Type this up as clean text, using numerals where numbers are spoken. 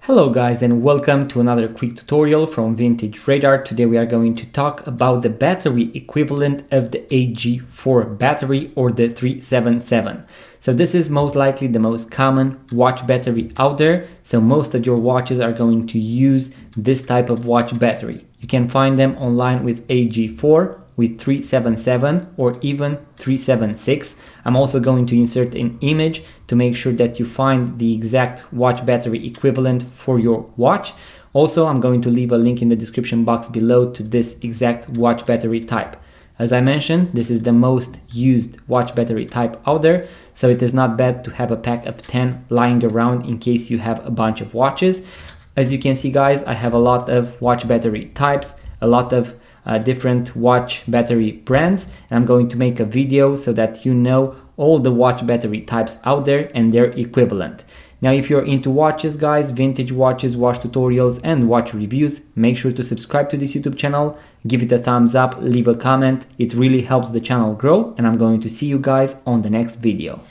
Hello guys, and welcome to another quick tutorial from Vintage Radar. Today we are going to talk about the battery equivalent of the AG4 battery or the 377. So this is most likely the most common watch battery out there. So most of your watches are going to use this type of watch battery. You can find them online with AG4, with 377 or even 376. I'm also going to insert an image to make sure that you find the exact watch battery equivalent for your watch. Also, I'm going to leave a link in the description box below to this exact watch battery type. As I mentioned, this is the most used watch battery type out there, so it is not bad to have a pack of 10 lying around in case you have a bunch of watches. As you can see guys, I have a lot of watch battery types, a lot of different watch battery brands, and I'm going to make a video so that you know all the watch battery types out there and their equivalent. Now if you're into watches guys, vintage watches, watch tutorials and watch reviews, make sure to subscribe to this YouTube channel, give it a thumbs up, leave a comment. It really helps the channel grow, and I'm going to see you guys on the next video.